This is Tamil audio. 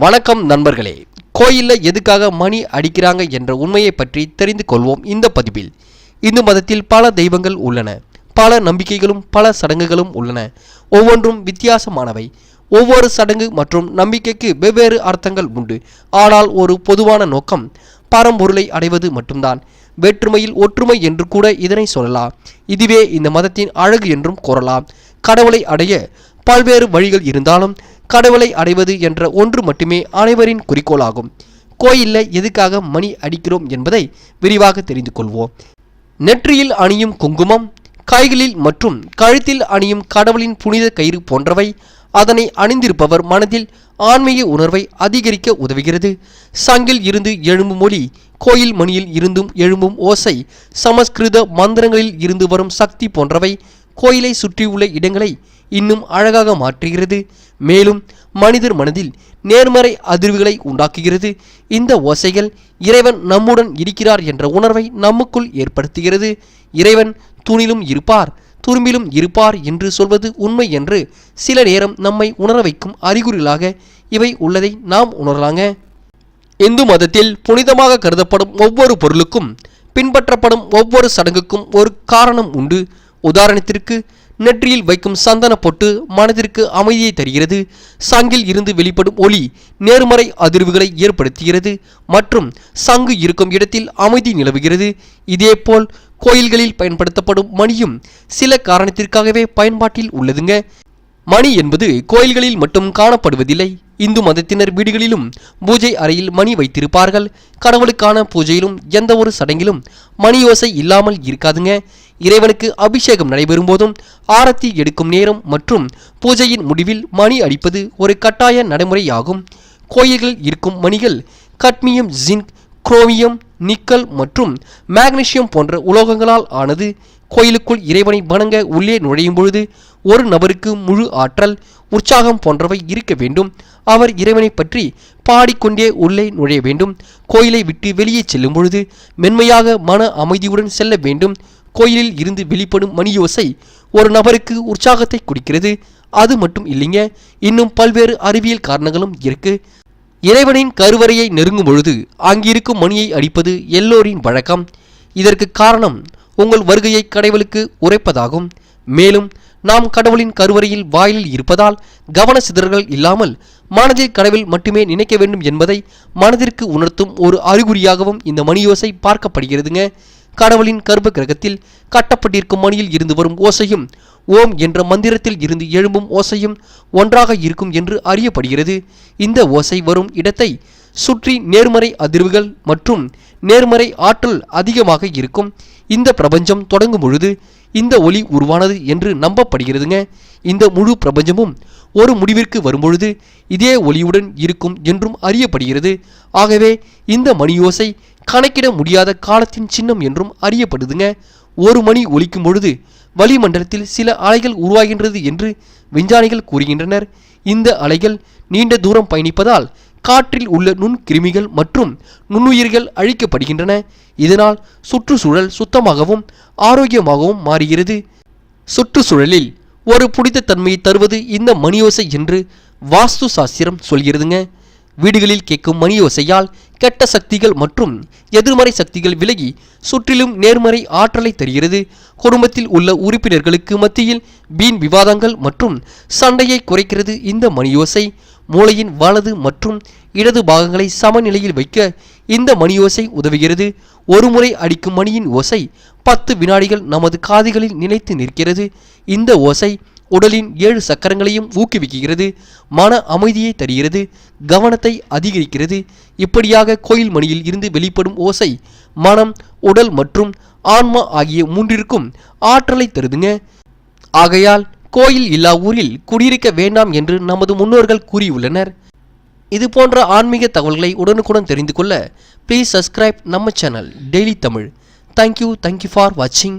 வணக்கம் நண்பர்களே, கோயில்ல எதுக்காக மணி அடிக்கிறாங்க என்ற உண்மையை பற்றி தெரிந்து கொள்வோம் இந்த பதிவில். இந்து மதத்தில் பல தெய்வங்கள் உள்ளன, பல நம்பிக்கைகளும் பல சடங்குகளும் உள்ளன. ஒவ்வொன்றும் வித்தியாசமானவை. ஒவ்வொரு சடங்கு மற்றும் நம்பிக்கைக்கு வெவ்வேறு அர்த்தங்கள் உண்டு. ஆனால் ஒரு பொதுவான நோக்கம் பரம்பொருளை அடைவது மட்டும்தான். வேற்றுமையில் ஒற்றுமை என்று கூட இதனை சொல்லலாம். இதுவே இந்த மதத்தின் அழகு என்றும் கூறலாம். கடவுளை அடைய பல்வேறு வழிகள் இருந்தாலும் கடவுளை அடைவது என்ற ஒன்று மட்டுமே அனைவரின் குறிக்கோளாகும். கோயில்ல எதுக்காக மணி அடிக்கிறோம் என்பதை விரிவாக தெரிந்து கொள்வோம். நெற்றியில் அணியும் குங்குமம், கைகளில் மற்றும் கழுத்தில் அணியும் கடவுளின் புனித கயிறு போன்றவை அதனை அணிந்திருப்பவர் மனதில் ஆன்மீக உணர்வை அதிகரிக்க உதவுகிறது. சங்கில் இருந்து எழும்பும் ஒலி, கோயில் மணியில் இருந்தும் எழும்பும் ஓசை, சமஸ்கிருத மந்திரங்களில் இருந்து வரும் சக்தி போன்றவை கோயிலை சுற்றியுள்ள இடங்களை இன்னும் அழகாக மாற்றுகிறது. மேலும் மனிதர் மனதில் நேர்மறை அதிர்வுகளை உண்டாக்குகிறது. இந்த ஓசைகள் இறைவன் நம்முடன் இருக்கிறார் என்ற உணர்வை நமக்குள் ஏற்படுத்துகிறது. இறைவன் தூணிலும் இருப்பார், துரும்பிலும் இருப்பார் என்று சொல்வது உண்மை என்று சில நேரம் நம்மை உணர வைக்கும் அறிகுறிகளாக இவை உள்ளதை நாம் உணரலாங்க. இந்து மதத்தில் புனிதமாக கருதப்படும் ஒவ்வொரு பொருளுக்கும் பின்பற்றப்படும் ஒவ்வொரு சடங்குக்கும் ஒரு காரணம் உண்டு. உதாரணத்திற்கு, நெற்றியில் வைக்கும் சந்தன பொட்டு மனதிற்கு அமைதியை தருகிறது. சங்கில் இருந்து வெளிப்படும் ஒளி நேர்மறை அதிர்வுகளை ஏற்படுத்துகிறது மற்றும் சங்கு இருக்கும் இடத்தில் அமைதி நிலவுகிறது. இதேபோல் கோயில்களில் பயன்படுத்தப்படும் மணியும் சில காரணத்திற்காகவே பயன்பாட்டில் உள்ளதுங்க. மணி என்பது கோயில்களில் மட்டும் காணப்படுவதில்லை. இந்து மதத்தினர் வீடுகளிலும் பூஜை அறையில் மணி வைத்திருப்பார்கள். கடவுளுக்கான பூஜையிலும் எந்த ஒரு சடங்கிலும் மணி யோசை இல்லாமல் இருக்காதுங்க. இறைவனுக்கு அபிஷேகம் நடைபெறும் போதும், ஆரத்தி எடுக்கும் நேரம் மற்றும் பூஜையின் முடிவில் மணி அடிப்பது ஒரு கட்டாய நடைமுறையாகும். கோயில்களில் இருக்கும் மணிகள் கட்மியம், ஜிங்க், குரோமியம், நிக்கல் மற்றும் மேக்னீசியம் போன்ற உலோகங்களால் ஆனது. கோயிலுக்குள் இறைவனை வணங்க உள்ளே நுழையும் பொழுது ஒரு நபருக்கு முழு ஆற்றல், உற்சாகம் போன்றவை இருக்க வேண்டும். அவர் இறைவனை பற்றி பாடிக்கொண்டே உள்ளே நுழைய வேண்டும். கோயிலை விட்டு வெளியே செல்லும் பொழுது மென்மையாக மன அமைதியுடன் செல்ல வேண்டும். கோயிலில் இருந்து வெளிப்படும் மணியோசை ஒரு நபருக்கு உற்சாகத்தை கொடுக்கிறது. அது மட்டும் இல்லைங்க, இன்னும் பல்வேறு அறிவியல் காரணங்களும் இருக்கு. இறைவனின் கருவறையை நெருங்கும் பொழுது அங்கிருக்கும் மணியை அடிப்பது எல்லோரின் வழக்கம். இதற்கு காரணம் உங்கள் வருகையை கடவுளுக்கு உரைப்பதாகும். மேலும் நாம் கடவுளின் கருவறையில் வாயிலில் இருப்பதால் கவன சிதறல்கள் இல்லாமல் மனதில் கடவுள் மட்டுமே நினைக்க வேண்டும் என்பதை மனதிற்கு உணர்த்தும் ஒரு அறிகுறியாகவும் இந்த மணியோசை பார்க்கப்படுகிறதுங்க. கடவுளின் கர்ப்ப கிரகத்தில் கட்டப்பட்டிருக்கும் மணியில் இருந்து வரும் ஓசையும் ஓம் என்ற மந்திரத்தில் இருந்து எழும்பும் ஓசையும் ஒன்றாக இருக்கும் என்று அறியப்படுகிறது. இந்த ஓசை வரும் இடத்தை சுற்றி நேர்மறை அதிர்வுகள் மற்றும் நேர்மறை ஆற்றல் அதிகமாக இருக்கும். இந்த பிரபஞ்சம் தொடங்கும் பொழுது இந்த ஒளி உருவானது என்று நம்பப்படுகிறதுங்க. இந்த முழு பிரபஞ்சமும் ஒரு முடிவிற்கு வரும்பொழுது இதே ஒளியுடன் இருக்கும் என்றும் அறியப்படுகிறது. ஆகவே இந்த மணியோசை கணக்கிட முடியாத காலத்தின் சின்னம் என்றும் அறியப்படுதுங்க. ஒரு மணி ஒலிக்கும் பொழுது வளிமண்டலத்தில் சில அலைகள் உருவாகின்றது என்று விஞ்ஞானிகள் கூறுகின்றனர். இந்த அலைகள் நீண்ட தூரம் பயணிப்பதால் காற்றில் உள்ள நுண்கிருமிகள் மற்றும் நுண்ணுயிர்கள் அழிக்கப்படுகின்றன. இதனால் சுற்றுச்சூழல் சுத்தமாகவும் ஆரோக்கியமாகவும் மாறுகிறது. சுற்றுச்சூழலில் ஒரு புனித தன்மையை தருவது இந்த மணியோசை என்று வாஸ்து சாஸ்திரம் சொல்கிறதுங்க. வீடுகளில் கேட்கும் மணியோசையால் கெட்ட சக்திகள் மற்றும் எதிர்மறை சக்திகள் விலகி சுற்றிலும் நேர்மறை ஆற்றலை தருகிறது. குடும்பத்தில் உள்ள உறுப்பினர்களுக்கு மத்தியில் வீண் விவாதங்கள் மற்றும் சண்டையை குறைக்கிறது இந்த மணியோசை. மூளையின் வலது மற்றும் இடது பாகங்களை சமநிலையில் வைக்க இந்த மணியோசை உதவுகிறது. ஒரு முறை அடிக்கும் மணியின் ஓசை 10 வினாடிகள் நமது காதுகளில் நிலைத்து நிற்கிறது. இந்த ஓசை உடலின் 7 சக்கரங்களையும் ஊக்குவிக்கிறது, மன அமைதியை தருகிறது, கவனத்தை அதிகரிக்கிறது. இப்படியாக கோயில் மணியில் இருந்து வெளிப்படும் ஓசை மனம், உடல் மற்றும் ஆன்மா ஆகிய மூன்றிற்கும் ஆற்றலை தருதுங்க. ஆகையால் கோயில் இல்லா ஊரில் குடியிருக்க வேண்டாம் என்று நமது முன்னோர்கள் கூறியுள்ளனர். இது போன்ற ஆன்மீக தகவல்களை உடனுக்குடன் தெரிந்து கொள்ள ப்ளீஸ் சப்ஸ்கிரைப் நம்ம channel daily Tamil. Thank you for வாட்சிங்.